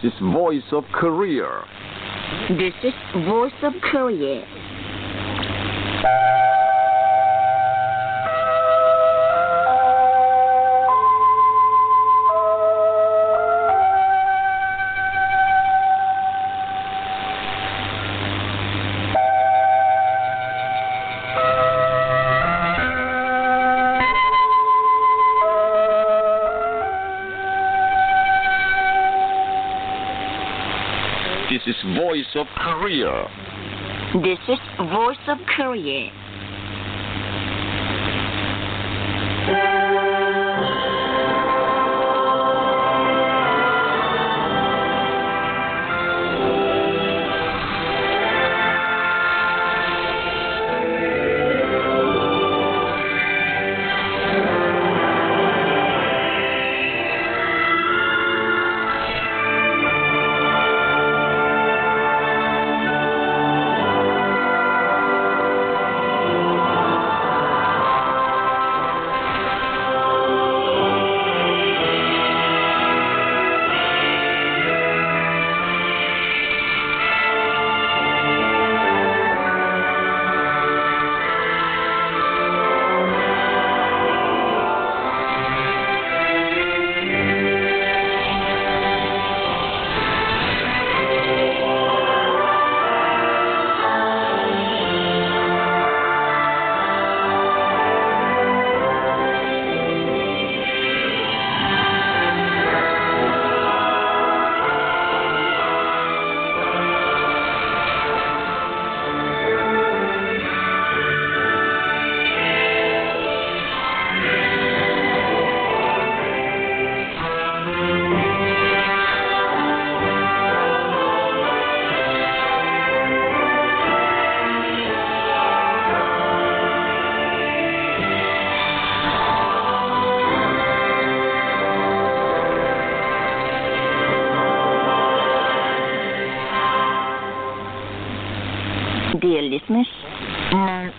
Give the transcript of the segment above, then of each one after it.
This is Voice of Korea. This is Voice of Korea. This is Voice of Korea. This is Voice of Korea. Dear listeners,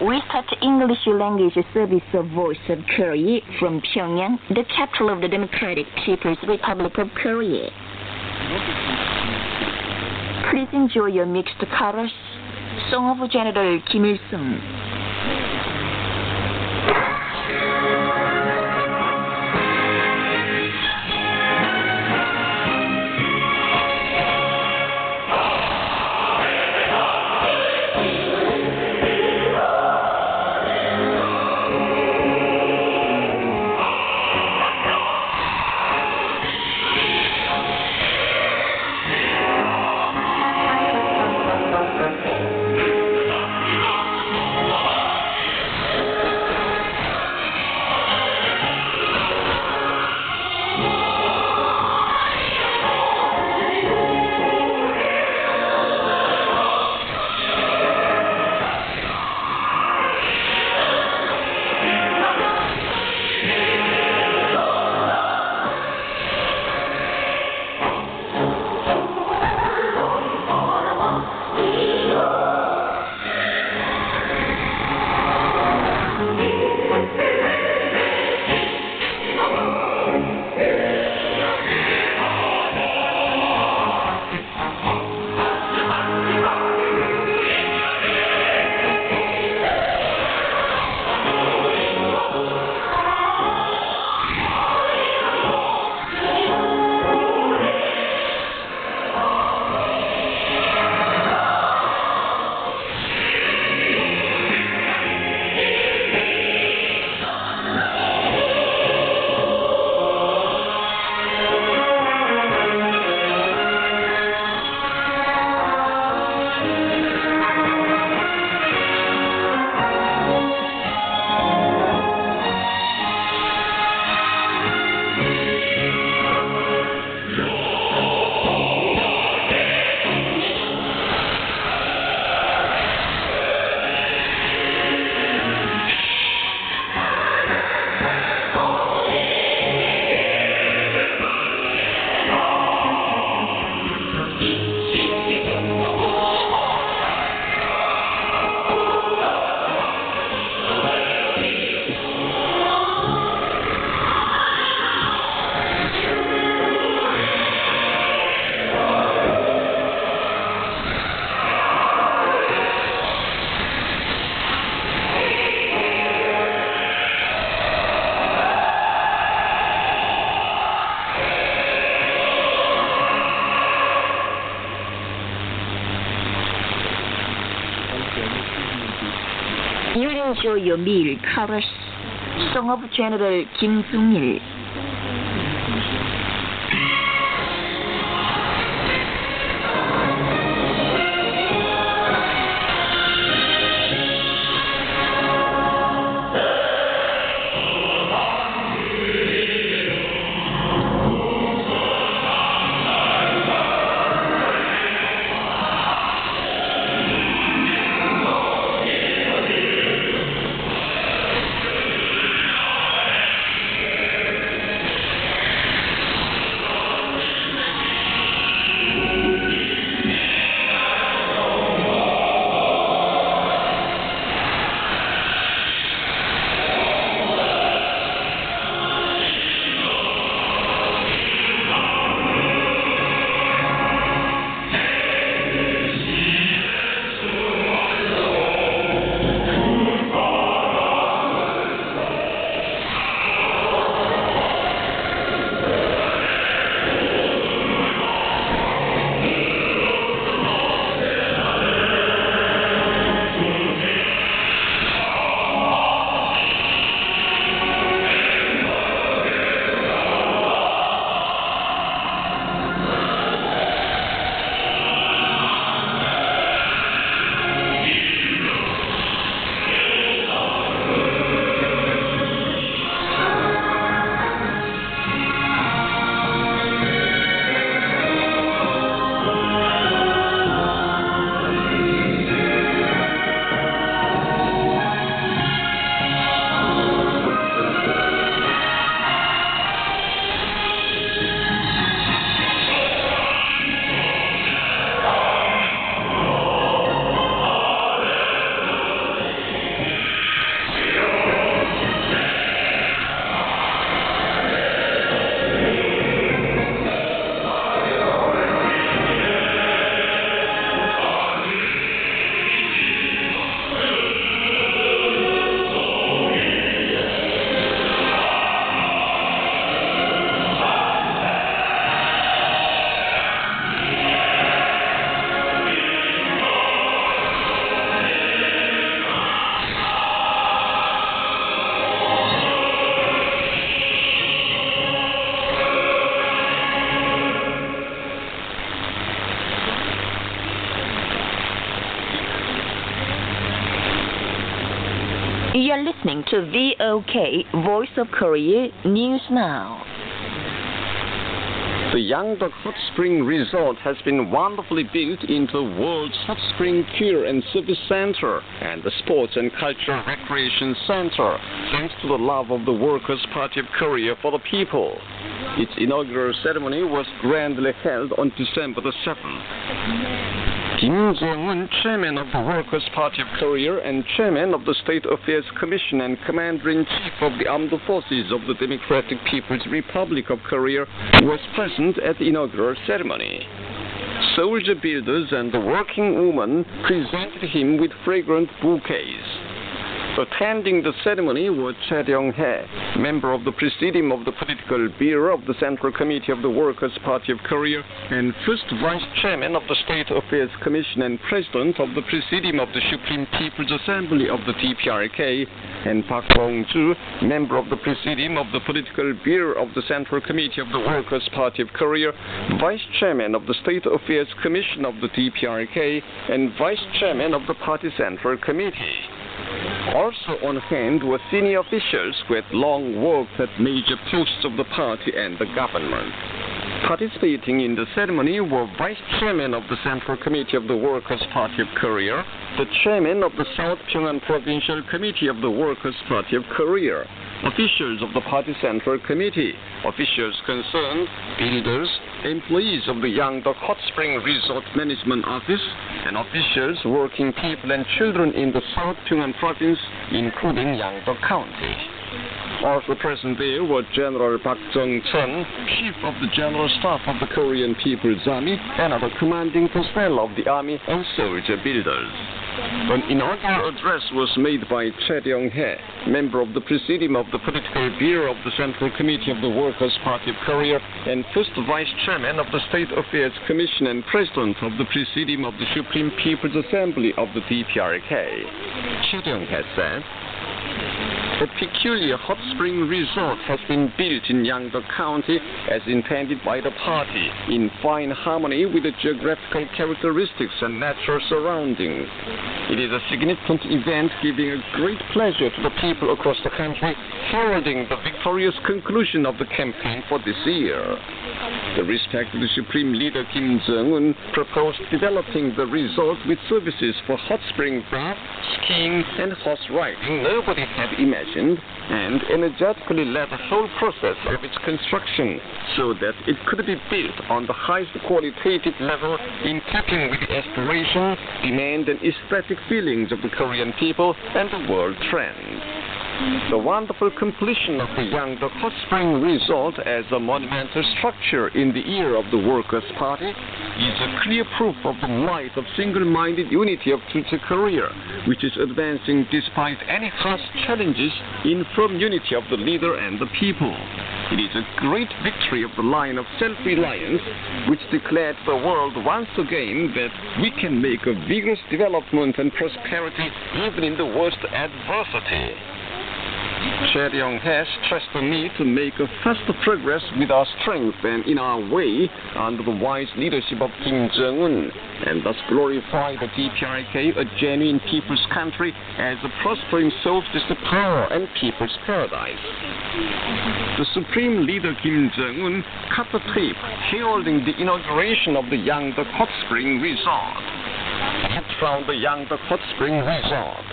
we start English language service of Voice of Korea from Pyongyang, the capital of the Democratic People's Republic of Korea. Please enjoy your mixed chorus, Song of General Kim Il-sung. your meal, colors. Song of General Kim Sung-il. You're listening to VOK, Voice of Korea, News Now. The Yangdok Hot Spring Resort has been wonderfully built into the world's hot spring cure and service center and the sports and cultural recreation center, thanks to the love of the Workers' Party of Korea for the people. Its inaugural ceremony was grandly held on December the 7th. Kim Jong-un, chairman of the Workers' Party of Korea and chairman of the State Affairs Commission and commander-in-chief of the Armed Forces of the Democratic People's Republic of Korea, was present at the inaugural ceremony. Soldier builders and the working women presented him with fragrant bouquets. Attending the ceremony were Cha Dong-hae, member of the Presidium of the Political Bureau of the Central Committee of the Workers' Party of Korea and first Vice Chairman of the State Affairs Commission and President of the Presidium of the Supreme People's Assembly of the DPRK, and Park Bong-ju, member of the Presidium of the Political Bureau of the Central Committee of the Workers' Party of Korea, Vice Chairman of the State Affairs Commission of the DPRK, and Vice Chairman of the Party Central Committee. Also on hand were senior officials who had long worked at major posts of the party and the government. Participating in the ceremony were Vice Chairman of the Central Committee of the Workers' Party of Korea, the Chairman of the South Pyongan Provincial Committee of the Workers' Party of Korea, officials of the Party Central Committee, officials concerned, builders, employees of the Yangdok Hot Spring Resort Management Office, and officials, working people and children in the South Pyongan Province, including Yangdok County. Also present there were General Park Jong-chun, Chief of the General Staff of the Korean People's Army, and other commanding personnel of the Army and soldier builders. An inaugural address was made by Cha Dong-hae, member of the Presidium of the Political Bureau of the Central Committee of the Workers' Party of Korea and first Vice Chairman of the State Affairs Commission and President of the Presidium of the Supreme People's Assembly of the DPRK. Cha Dong-hae said, A peculiar hot spring resort has been built in Yangdong County as intended by the party, in fine harmony with the geographical characteristics and natural surroundings. It is a significant event giving a great pleasure to the people across the country, heralding the victorious conclusion of the campaign for this year. The respected Supreme Leader Kim Jong-un proposed developing the resort with services for hot spring bath, skiing, and horse riding nobody had imagined, and energetically led the whole process of its construction so that it could be built on the highest qualitative level in keeping with the aspiration, demand, and aesthetic feelings of the Korean people and the world trend. The wonderful completion of the Yangdong Hot Spring Resort as a monumental structure in the ear of the Workers' Party is a clear proof of the might of single-minded unity of future Korea, which is advancing despite any harsh challenges in firm unity of the leader and the people. It is a great victory of the line of self-reliance, which declared to the world once again that we can make a vigorous development and prosperity even in the worst adversity. Chair Yong-hae stressed the need to make a faster progress with our strength and in our way under the wise leadership of Kim Jong-un, and thus glorify the DPRK, a genuine people's country, as a prospering socialist power and people's paradise. The Supreme Leader Kim Jong-un cut the tape heralding the inauguration of the Yangdong Hot Spring Resort. He had found the Yangdong Hot Spring Resort.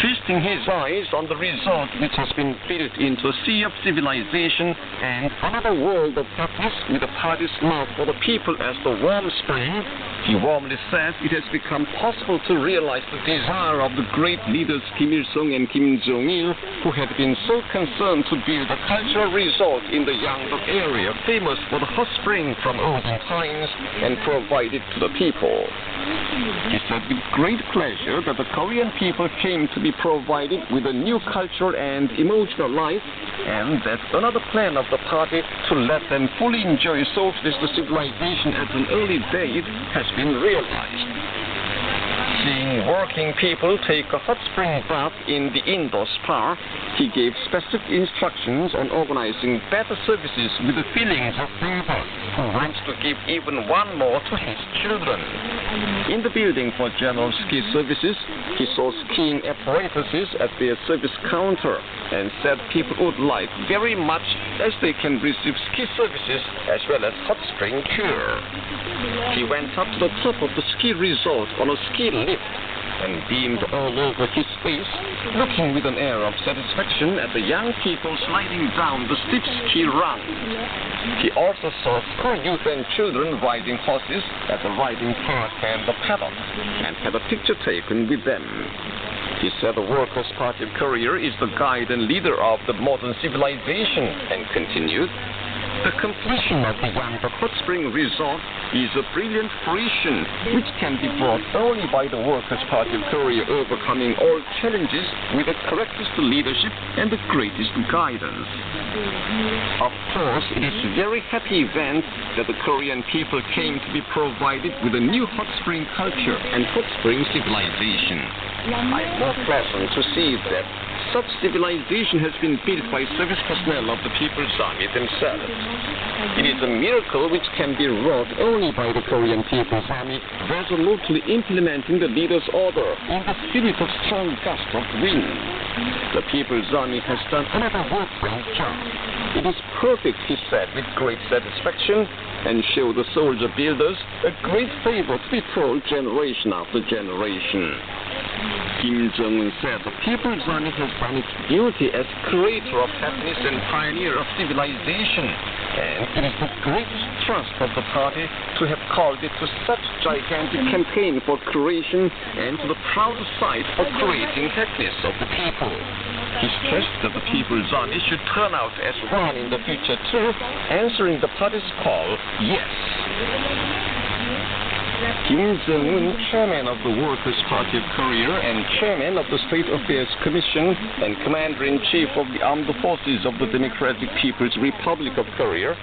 Feasting his eyes on the resort which has been built into a sea of civilization and another world of happiness with the party's love for the people as the warm spring, he warmly said it has become possible to realize the desire of the great leaders Kim Il-sung and Kim Jong-il, who had been so concerned to build a cultural resort in the Yangdong area famous for the hot spring from olden times and provide it to the people. He said with great pleasure that the Korean people came to be provided with a new cultural and emotional life, and that another plan of the party to let them fully enjoy socialist civilization at an early date has been realized. Seeing working people take a hot spring bath in the indoor spa, he gave specific instructions on organizing better services with the feelings of father who wants to give even one more to his children. In the building for general ski services, he saw skiing apparatuses at their service counter and said people would like very much as they can receive ski services as well as hot spring cure. He went up to the top of the ski resort on a ski lift and beamed all over his face, looking with an air of satisfaction at the young people sliding down the steep ski run. He also saw school youth and children riding horses at the riding park and the paddock, and had a picture taken with them. He said the Workers' Party of Korea is the guide and leader of the modern civilization, and continued, the completion of the Yangdong Hot Spring Resort is a brilliant fruition which can be brought only by the Workers' Party of Korea overcoming all challenges with the correctest leadership and the greatest guidance. Of course, it is a very happy event that the Korean people came to be provided with a new hot spring culture and hot spring civilization. I am more pleasant to see that such civilization has been built by service personnel of the People's Army themselves. It is a miracle which can be wrought only by the Korean People's Army resolutely implementing the leader's order in the spirit of strong gust of wind. The People's Army has done another worthwhile job. It is perfect, he said with great satisfaction, and showed the soldier builders a great favor to be told generation after generation. Kim Jong-un said the People's Army has done its duty as creator of happiness and pioneer of civilization, and it is the great trust of the party to have called it to such gigantic campaign for creation and to the proud sight of creating happiness of the people. He stressed that the People's Army should turn out as one in the future too, answering the party's call, yes. Kim Jong-un, chairman of the Workers' Party of Korea and chairman of the State Affairs Commission and commander-in-chief of the Armed Forces of the Democratic People's Republic of Korea,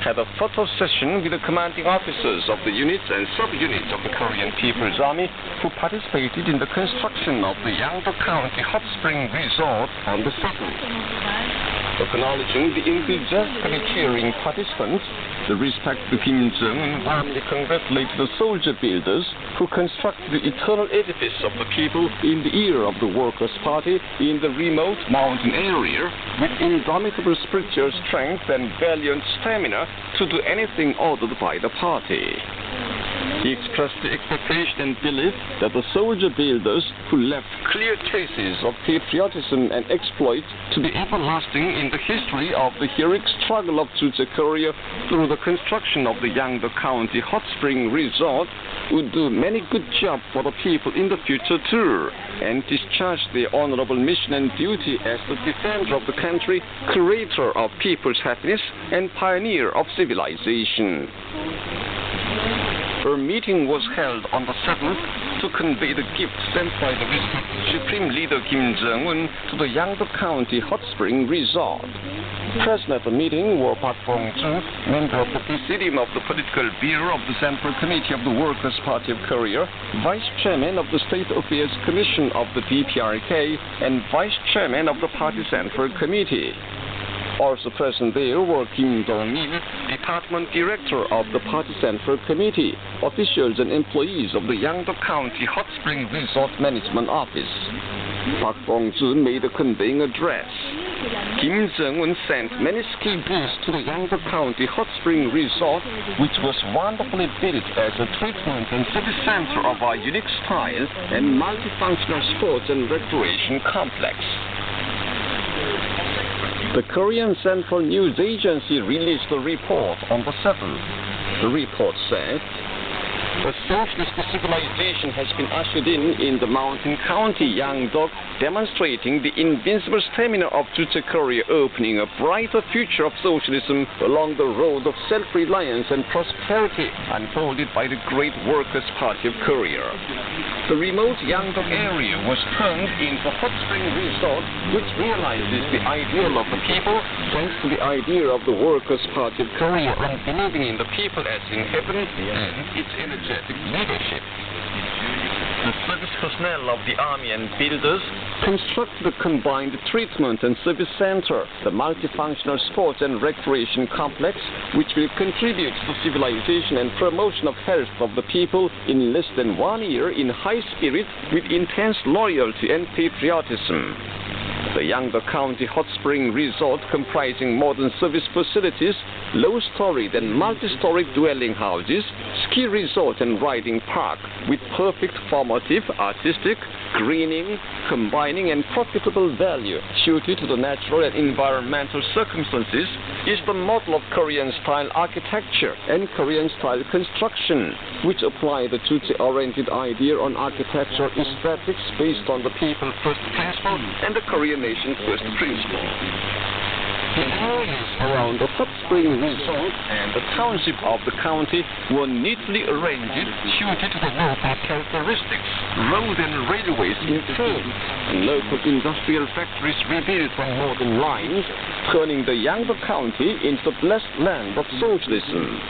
had a photo session with the commanding officers of the units and sub-units of the Korean People's Army who participated in the construction of the Yangdo County Hot Spring Resort on the 7th. Acknowledging the enthusiastically cheering participants, the respected Kim Jong-un warmly congratulated the soldier builders who constructed the eternal edifice of the people in the ear of the Workers' Party in the remote mountain area with indomitable spiritual strength and valiant stamina to do anything ordered by the party. He expressed the expectation and belief that the soldier builders who left clear traces of patriotism and exploit to be everlasting in the history of the heroic struggle of Juche Korea through the construction of the Yangdo County Hot Spring Resort would do many good jobs for the people in the future too, and discharge their honorable mission and duty as the defender of the country, creator of people's happiness, and pioneer of civilization. A meeting was held on the 7th to convey the gift sent by the Supreme Leader Kim Jong-un to the Yangdo County Hot Spring Resort. Present at the meeting were Park Bong-joo, member of the Presidium of the Political Bureau of the Central Committee of the Workers' Party of Korea, Vice Chairman of the State Affairs Commission of the DPRK, and Vice Chairman of the Party Central Committee. Also present there were Kim Dong-il, Department Director of the Party Central Committee, officials and employees of the Yangdo County Hot Spring Resort Management Office. Park Bong-joo made a conveying address. Kim Jong-un sent many ski booths to the Yangdo County Hot Spring Resort, which was wonderfully built as a treatment and service center of our unique style and multifunctional sports and recreation complex. The Korean Central News Agency released a report on the 7th. The report said, "A socialist civilization has been ushered in the mountain county Yangdo, demonstrating the invincible stamina of Juche Korea, opening a brighter future of socialism along the road of self-reliance and prosperity unfolded by the great Workers' Party of Korea." The remote Yangdo area was turned into a hot spring resort which realizes the ideal of the people thanks to the idea of the Workers' Party of Korea and believing in the people as in heaven and its energetic leadership. The service personnel of the army and builders constructed a combined treatment and service center, the multifunctional sports and recreation complex, which will contribute to civilization and promotion of health of the people in less than 1 year in high spirit with intense loyalty and patriotism. The Yangdo County Hot Spring Resort, comprising modern service facilities, low-storied and multi-storied dwelling houses, ski resort and riding park, with perfect formative, artistic, greening, combining and profitable value suited to the natural and environmental circumstances, is the model of Korean-style architecture and Korean-style construction, which apply the Juche-oriented idea on architectural aesthetics based on the people-first principle and the Korean nation-first principle. The areas around the hot spring resort and the township of the county were neatly arranged, suited to the local characteristics. Road and railways improved, and local industrial factories rebuilt on modern lines, turning the Yangdo County into the blessed land of socialism.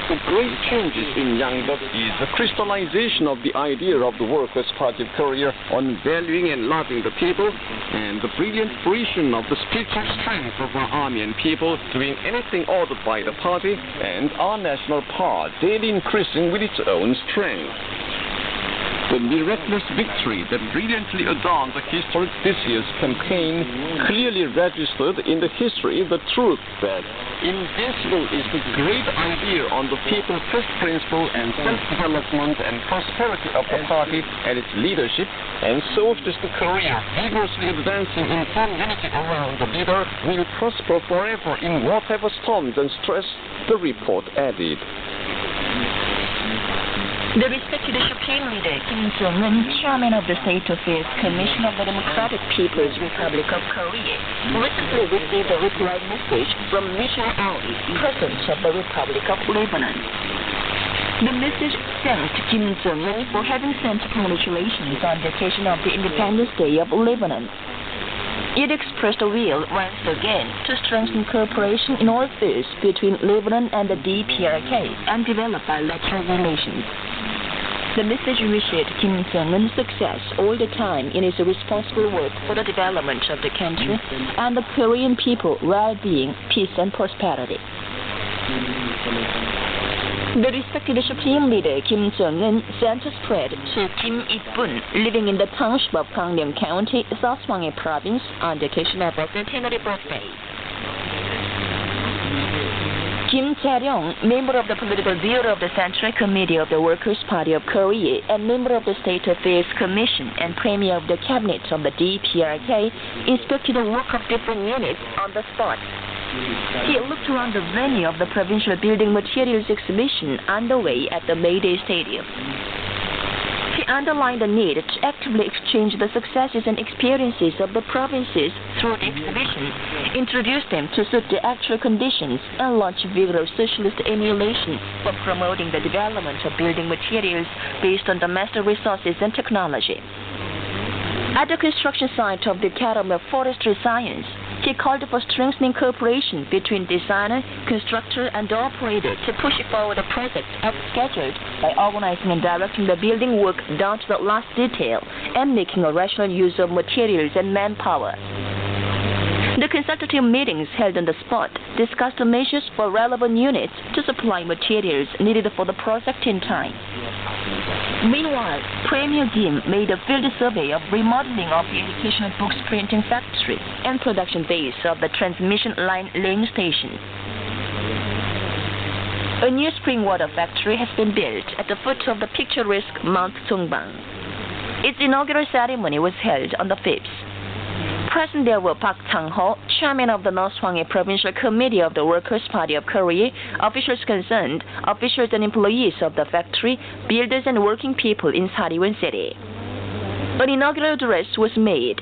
The great changes in Yangdo is the crystallization of the idea of the Workers' Party of Korea on valuing and loving the people, and the brilliant fruition of the spiritual strength of our army and people doing anything ordered by the party, and our national power daily increasing with its own strength. The miraculous victory that brilliantly adorned the historic this year's campaign clearly registered in the history the truth that invincible is the great idea on the people-first principle and self-development and prosperity of the party and its leadership, and socialist Korea, vigorously advancing in firm unity around the leader, will prosper forever in whatever storms and stress, the report added. The respected Supreme Leader Kim Jong-un, Chairman of the State Affairs Commission of the Democratic People's Republic of Korea, recently received a reply message from Mission Ali, President of the Republic of Lebanon. The message thanked Kim Jong-un for having sent congratulations on the occasion of the Independence Day of Lebanon. It expressed a will once again to strengthen cooperation in all fields between Lebanon and the DPRK and develop bilateral relations. The message wished Kim Jong-un's success all the time in his responsible work for the development of the country and the Korean people well-being, peace and prosperity. The respected Supreme Leader Kim Jong-un sent a spread to Kim Il-bun, living in the township of Gangneung County, South Hwanghae Province, on the occasion of her centenary birthday. Kim Jae-ryong, member of the Political Bureau of the Central Committee of the Workers' Party of Korea and member of the State Affairs Commission and Premier of the Cabinet of the DPRK, inspected the work of different units on the spot. He looked around the venue of the Provincial Building Materials Exhibition underway at the Mayday Stadium. He underlined the need to actively exchange the successes and experiences of the provinces through the exhibition, introduce them to suit the actual conditions, and launch vigorous socialist emulation for promoting the development of building materials based on domestic resources and technology. At the construction site of the Academy of Forestry Science, he called for strengthening cooperation between designer, constructor, and operator to push forward the project as scheduled by organizing and directing the building work down to the last detail and making a rational use of materials and manpower. The consultative meetings held on the spot discussed the measures for relevant units to supply materials needed for the project in time. Meanwhile, Premier Kim made a field survey of remodeling of the educational books printing factory and production base of the transmission line laying station. A new spring water factory has been built at the foot of the picturesque Mount Songbang. Its inaugural ceremony was held on the 5th. Present there were Park Chang-ho, chairman of the North Hwanghae Provincial Committee of the Workers' Party of Korea, officials concerned, officials and employees of the factory, builders and working people in Sariwon City. An inaugural address was made.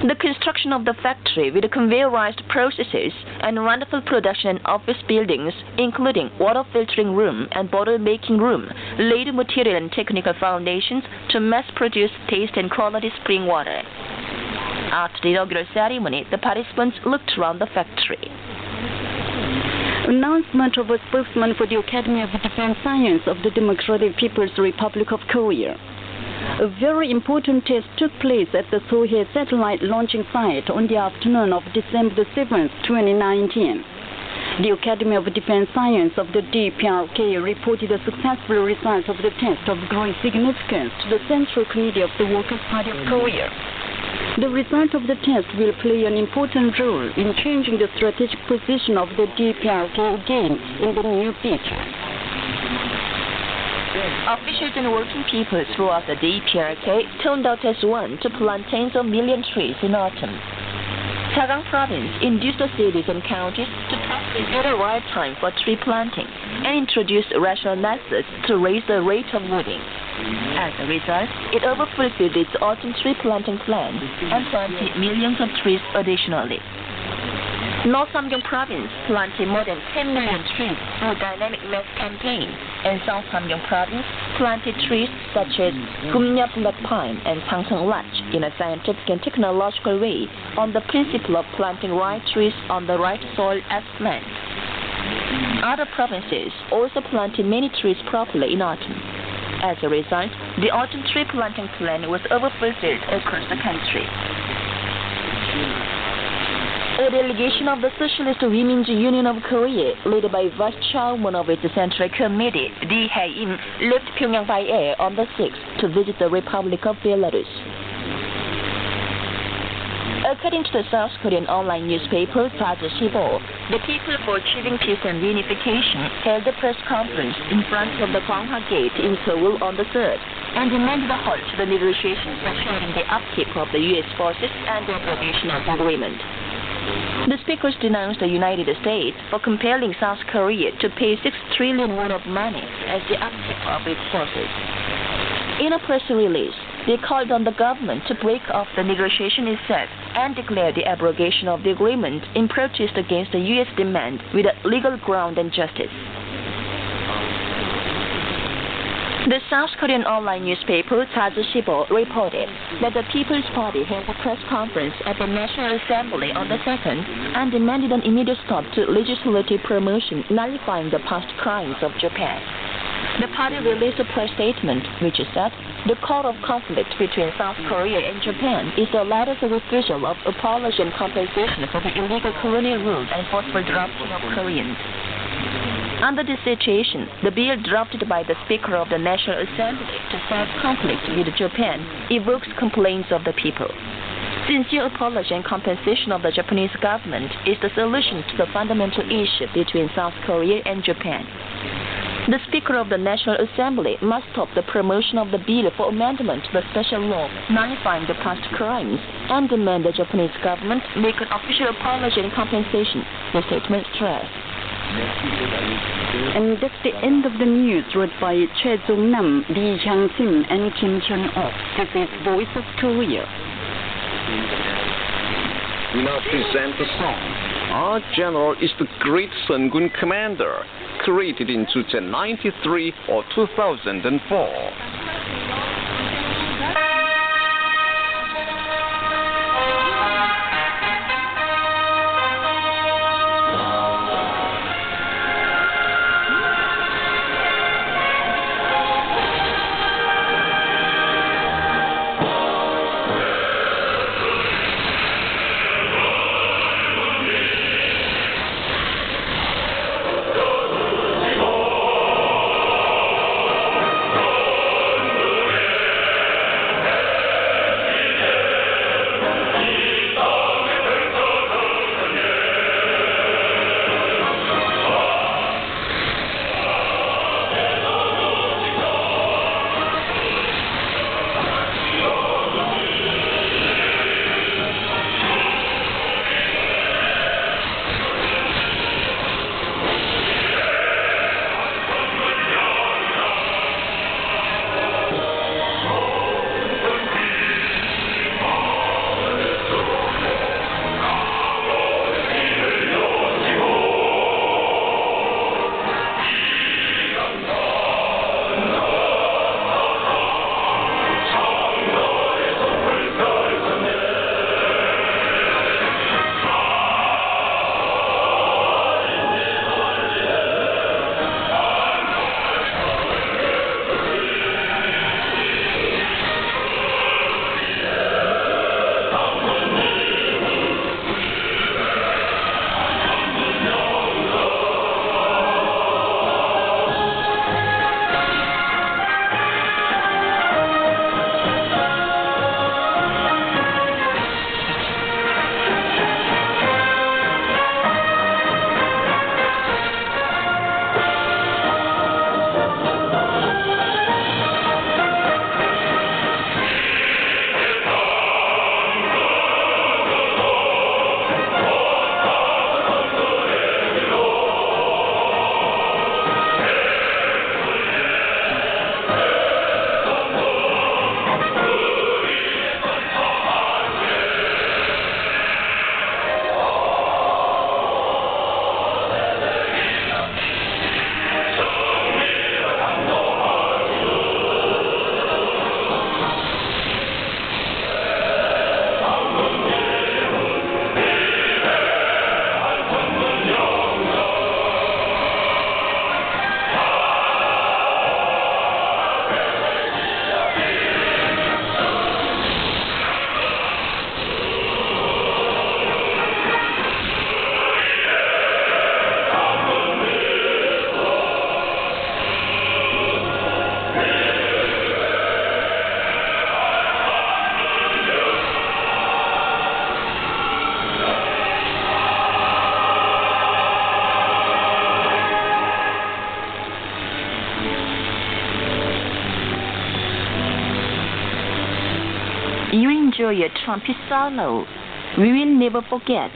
The construction of the factory with conveyorized processes and wonderful production and office buildings, including water filtering room and bottle making room, laid material and technical foundations to mass-produce taste and quality spring water. After the inaugural ceremony, the participants looked around the factory. Announcement of a spokesman for the Academy of Defense Science of the Democratic People's Republic of Korea. A very important test took place at the Sohae satellite launching site on the afternoon of December 7, 2019. The Academy of Defense Science of the DPRK reported a successful result of the test of growing significance to the Central Committee of the Workers' Party of Korea. The result of the test will play an important role in changing the strategic position of the DPRK again in the near future. Officials and working people throughout the DPRK turned out as one to plant tens of million trees in autumn. Chagang Province induced the cities and counties to get a right time for tree planting and introduced rational methods to raise the rate of wooding. As a result, it overfulfilled its autumn tree planting plan and planted millions of trees additionally. North Hamgyong Province planted more than 10 million trees through a dynamic mass campaign, and South Hamgyong Province planted trees such as Gumnya Black Pine and Sangsang Lach in a scientific and technological way on the principle of planting right trees on the right soil as planned. Other provinces also planted many trees properly in autumn. As a result, the autumn tree planting plan was overfulfilled across the country. A delegation of the Socialist Women's Union of Korea, led by Vice Chairman of its Central Committee, Lee Hae-in, left Pyongyang by air on the 6th to visit the Republic of Belarus. According to the South Korean online newspaper Saje Shibo, the People for Achieving Peace and Reunification held a press conference in front of the Gwanghwa Gate in Seoul on the 3rd and demanded a halt to the negotiations ensuring the upkeep of the U.S. forces and the abrogation of the agreement. The speakers denounced the United States for compelling South Korea to pay 6 trillion won of money as the upkeep of its forces. In a press release, they called on the government to break off the negotiation itself and declare the abrogation of the agreement in protest against the U.S. demand with a legal ground and justice. The South Korean online newspaper Shibo reported that the People's Party held a press conference at the National Assembly on the 2nd and demanded an immediate stop to legislative promotion nullifying the past crimes of Japan. The party released a press statement which said the cause of conflict between South Korea and Japan is the latter's refusal of apology and compensation for the illegal colonial rule and forceful drafting of Koreans. Under this situation, the bill drafted by the Speaker of the National Assembly to solve conflict with Japan evokes complaints of the people. Sincere apology and compensation of the Japanese government is the solution to the fundamental issue between South Korea and Japan. The Speaker of the National Assembly must stop the promotion of the bill for amendment to the special law nullifying the past crimes and demand the Japanese government make an official apology and compensation, the statement stressed. And that's the end of the news read by Choi Jong-nam, Lee Hyang-sim, and Kim Hyun-ok. This is Voice of Korea. We now present the song Our General is the Great Sungun Commander, created in 1993 or 2004. You enjoy a trumpet solo. We will never forget.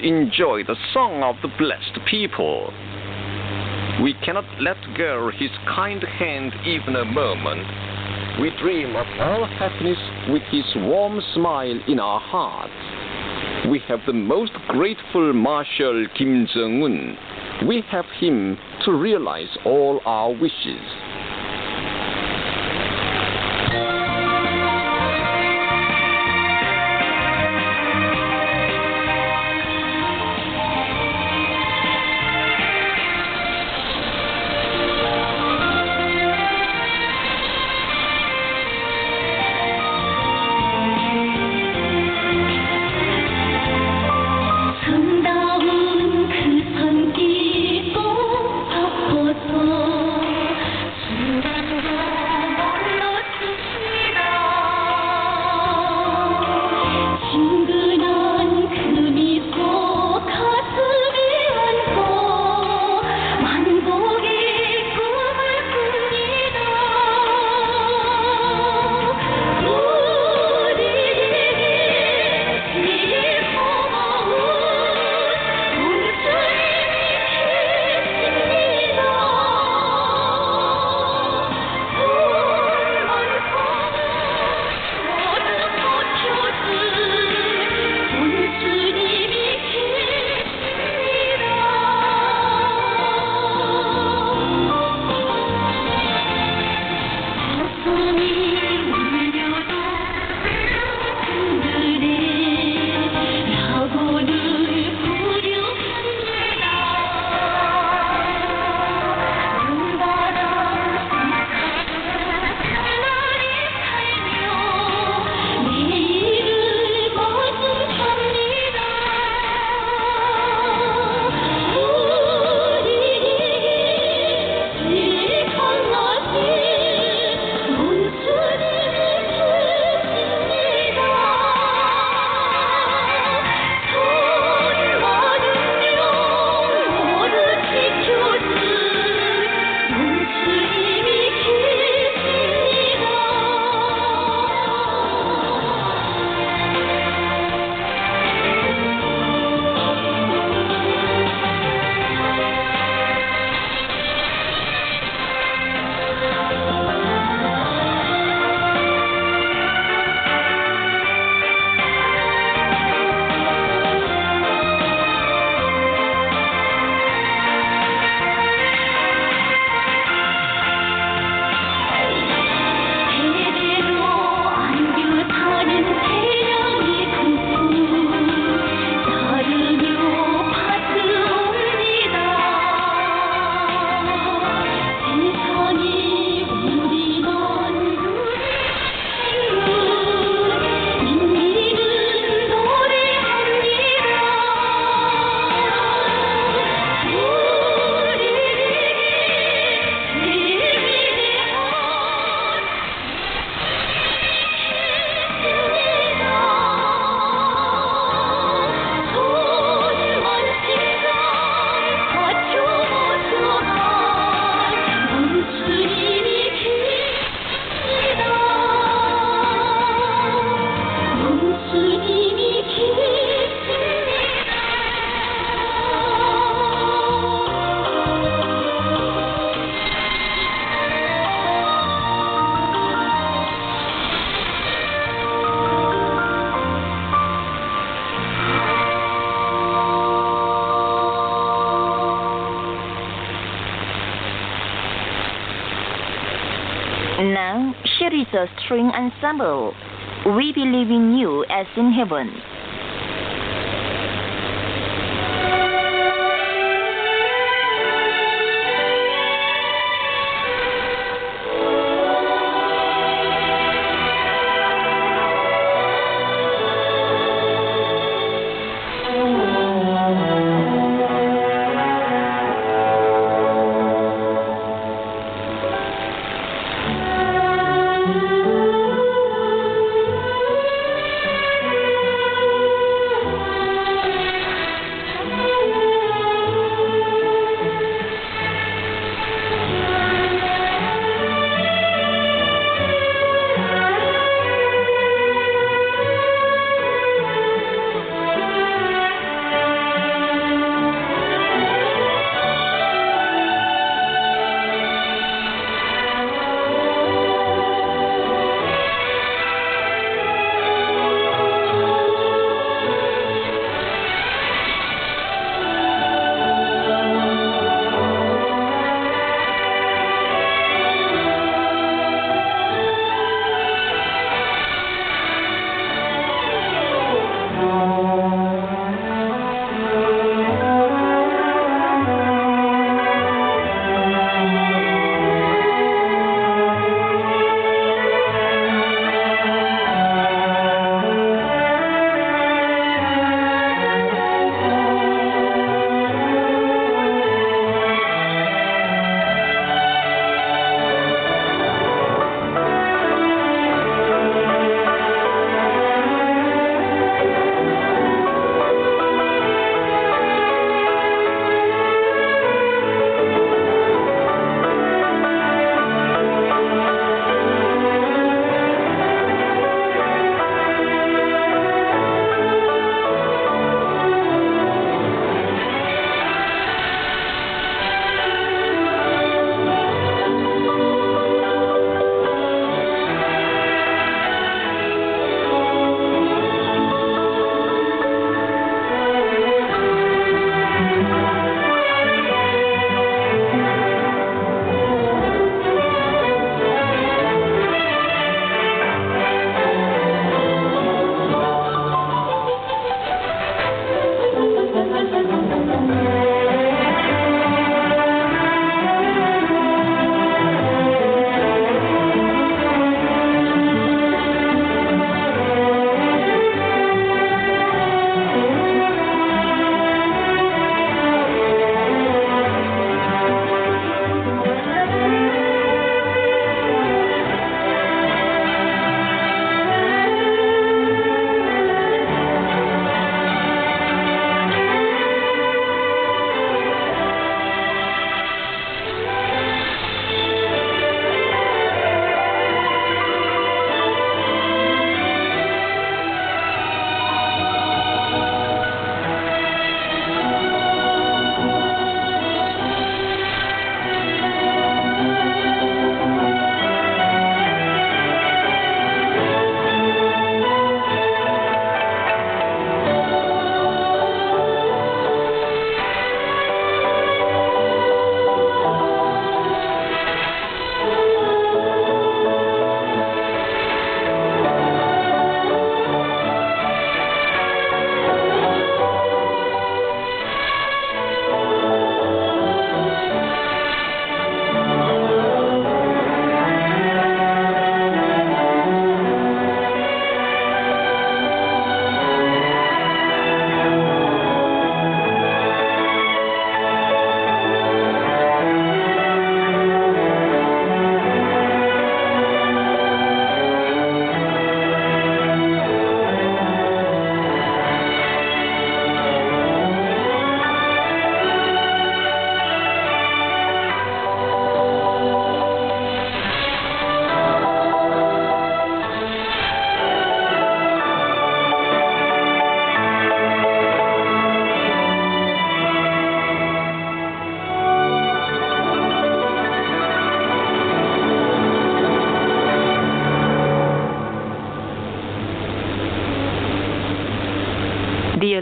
enjoy the song of the blessed people. We cannot let go his kind hand even a moment. We dream of all happiness with his warm smile in our hearts. We have the most grateful Marshal Kim Jong-un. We have him to realize all our wishes. Now, here is a string ensemble. We believe in you as in heaven.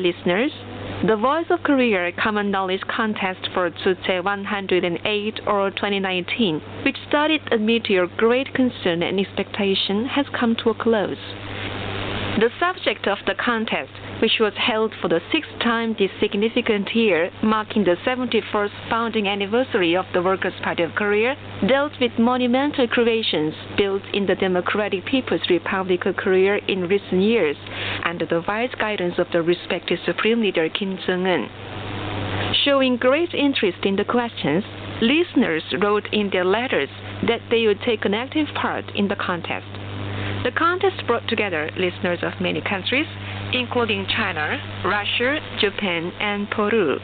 listeners, the Voice of Korea Common Knowledge Contest for Tsuche 108 or 2019, which started amid your great concern and expectation, has come to a close. The subject of the contest, which was held for the sixth time this significant year, marking the 71st founding anniversary of the Workers' Party of Korea, dealt with monumental creations built in the Democratic People's Republic of Korea in recent years, under the wise guidance of the respected Supreme Leader Kim Jong-un. Showing great interest in the questions, listeners wrote in their letters that they would take an active part in the contest. The contest brought together listeners of many countries, including China, Russia, Japan, and Peru.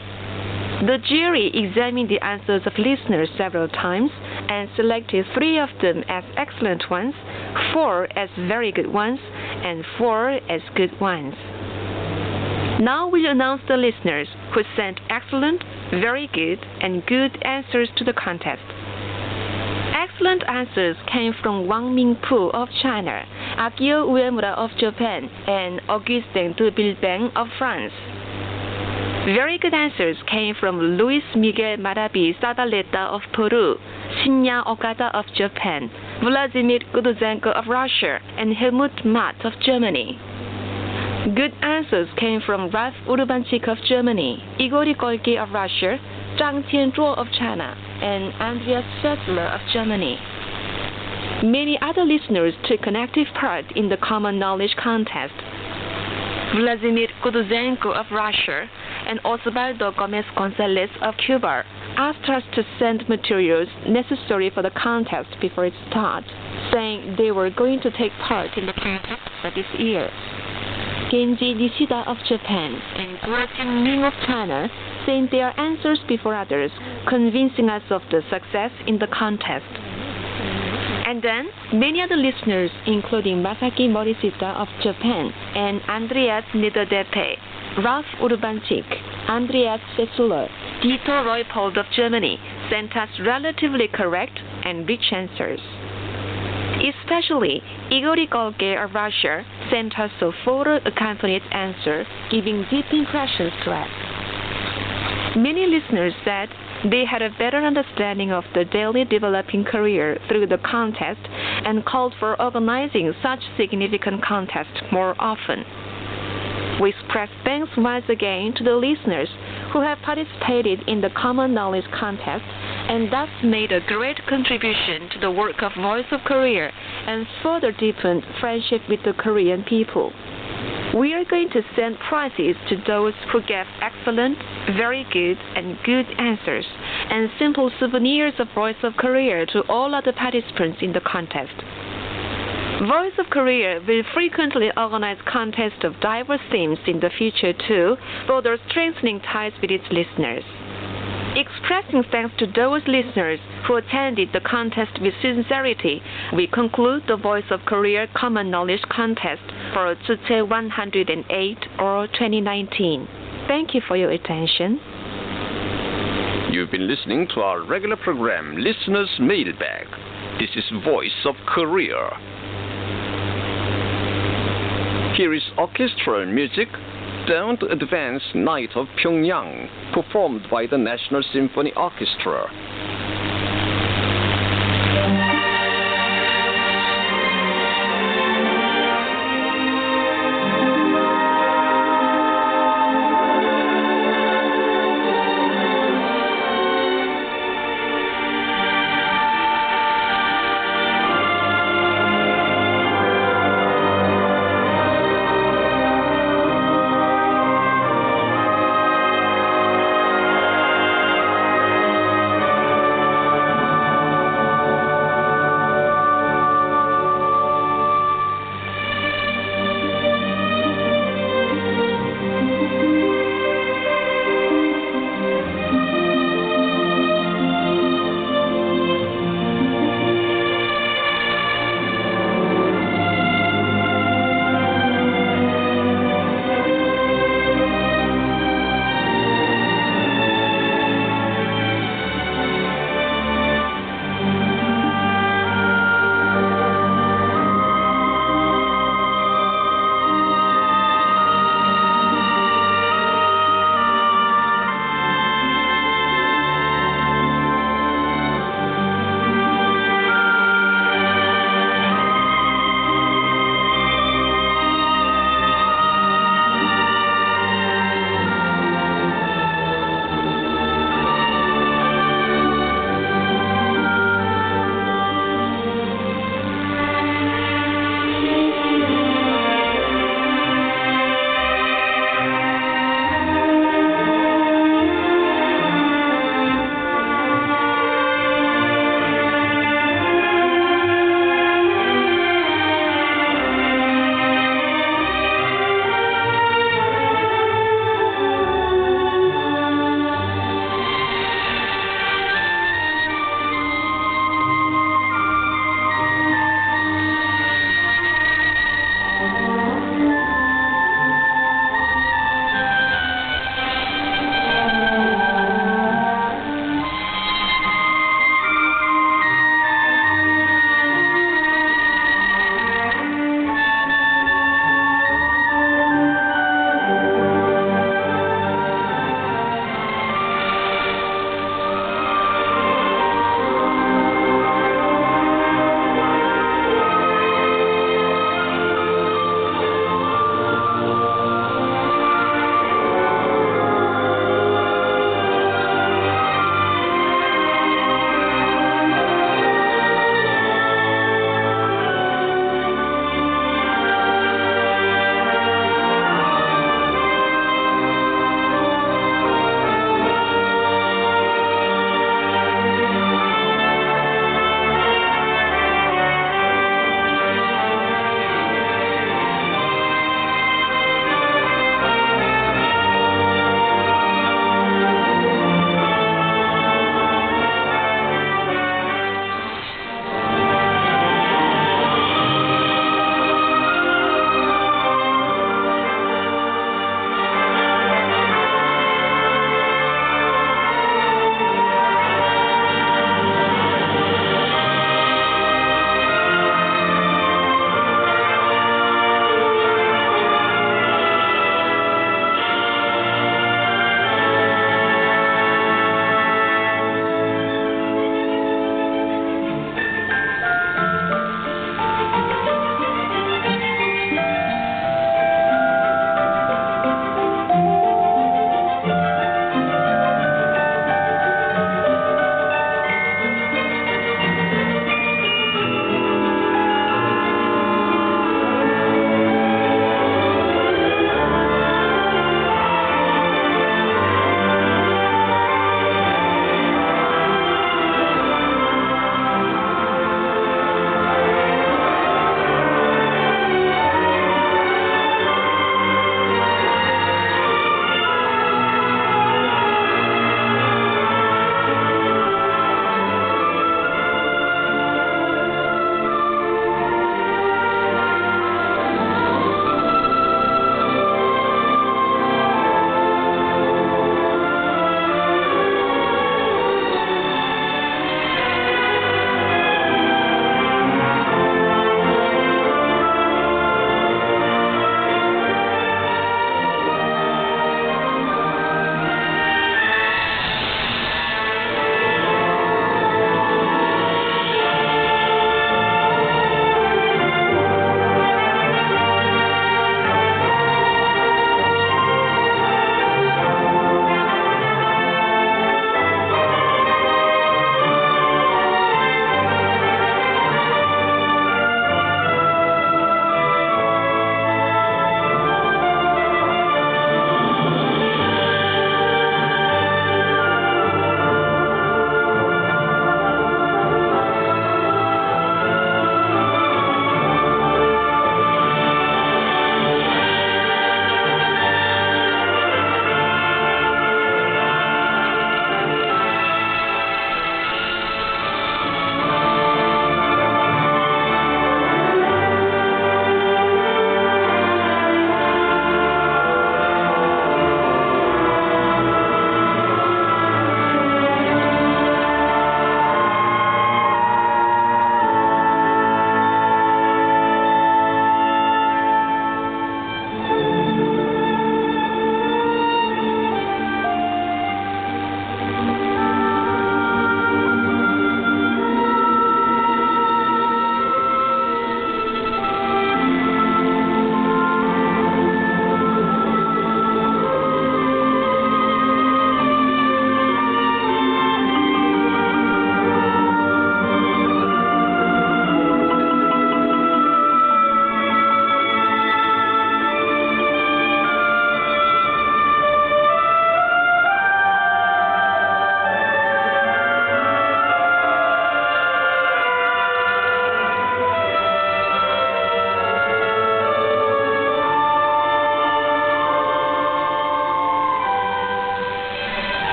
The jury examined the answers of listeners several times and selected 3 of them as excellent ones, 4 as very good ones, and 4 as good ones. Now we'll announce the listeners who sent excellent, very good, and good answers to the contest. Excellent answers came from Wang Mingpu of China, Akio Uemura of Japan, and Augustin de Bilbeng of France. Very good answers came from Luis Miguel Marabi Sadaleta of Peru, Shinya Okada of Japan, Vladimir Kuduzenko of Russia, and Helmut Matt of Germany. Good answers came from Ralph Urbanchik of Germany, Igor Golgi of Russia, Zhang Tianzhuo of China, and Andreas Scheffler of Germany. Many other listeners took an active part in the Common Knowledge Contest. Vladimir Kuduzenko of Russia and Osvaldo Gomez Gonzalez of Cuba asked us to send materials necessary for the contest before it starts, saying they were going to take part in the contest for this year. Genji Nishida of Japan and Guojin Ning of China sent their answers before others, convincing us of the success in the contest. And then, many other listeners, including Masaki Morishita of Japan and Andreas Niederdepe, Ralph Urbanchik, Andreas Sessler, Dieter Reupold of Germany, sent us relatively correct and rich answers. Especially, Igor Golge of Russia sent us a photo-accompanied answer, giving deep impressions to us. Many listeners said they had a better understanding of the daily developing career through the contest and called for organizing such significant contests more often. We express thanks once again to the listeners who have participated in the Common Knowledge Contest and thus made a great contribution to the work of Voice of Korea and further deepened friendship with the Korean people. We are going to send prizes to those who gave excellent, very good, and good answers, and simple souvenirs of Voice of Korea to all other participants in the contest. Voice of Korea will frequently organize contests of diverse themes in the future too, further strengthening ties with its listeners. Expressing thanks to those listeners who attended the contest with sincerity, we conclude the Voice of Korea Common Knowledge Contest for Tsuche 108 or 2019. Thank you for your attention. You've been listening to our regular program, Listeners Mailbag. This is Voice of Korea. Here is orchestral music, Don't Advance Night of Pyongyang, performed by the National Symphony Orchestra.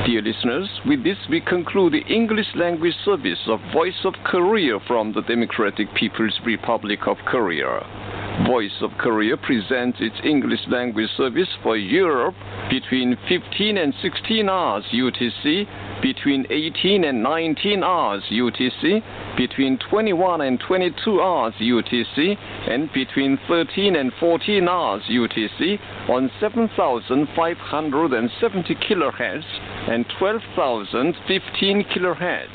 Dear listeners, with this we conclude the English language service of Voice of Korea from the Democratic People's Republic of Korea. Voice of Korea presents its English language service for Europe between 15 and 16 hours UTC, between 18 and 19 hours UTC, between 21 and 22 hours UTC, and between 13 and 14 hours UTC on 7,570 kHz and 12,015 kHz.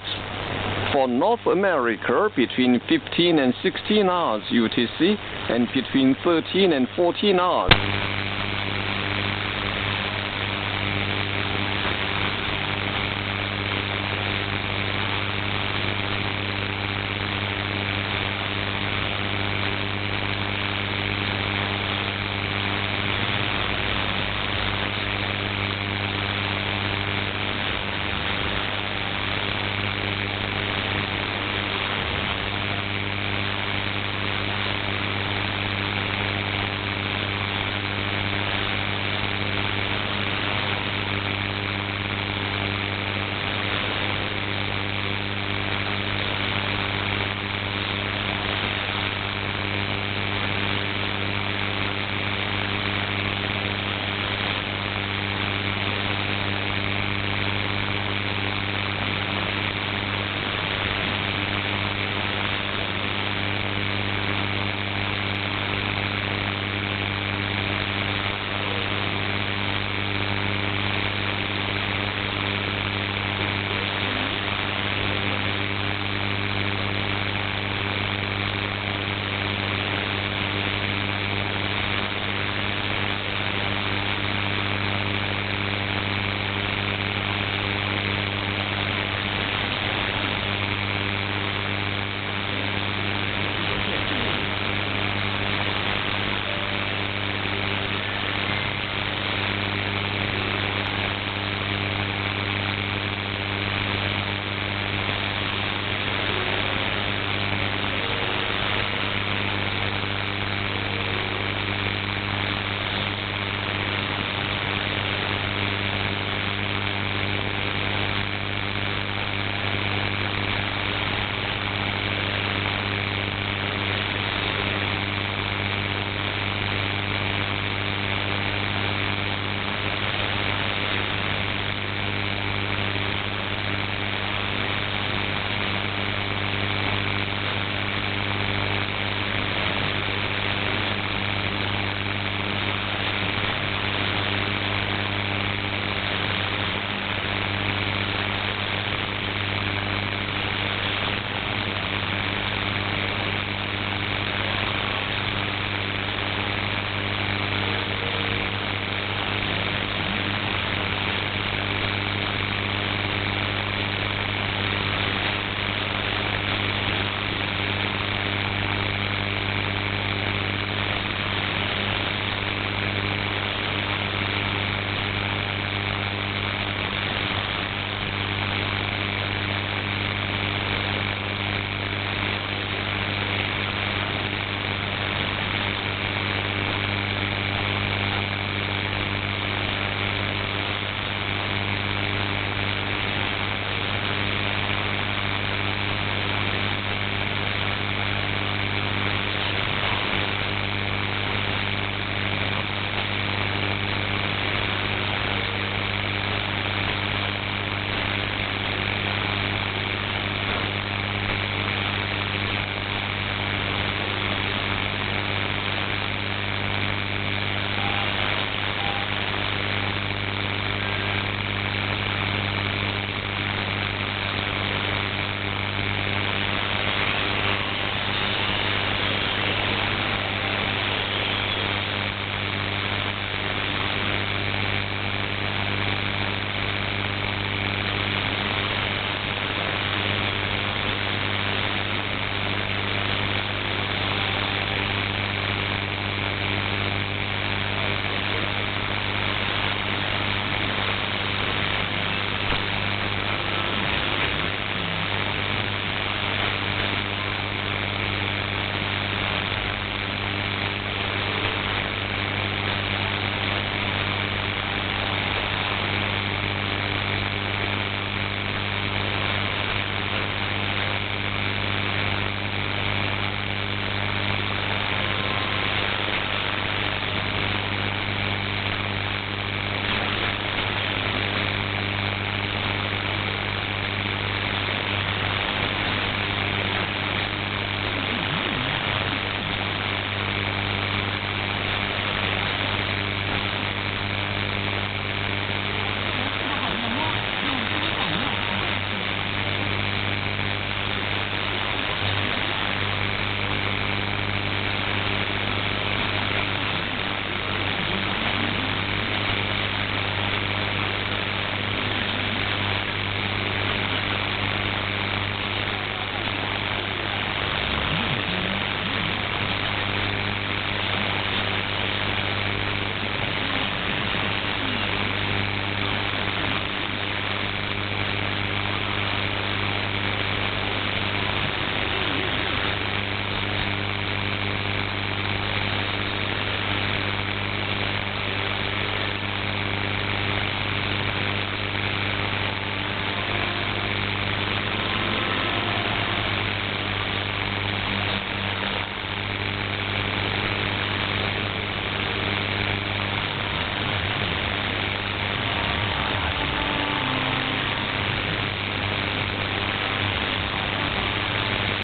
For North America, between 15 and 16 hours UTC and between 13 and 14 hours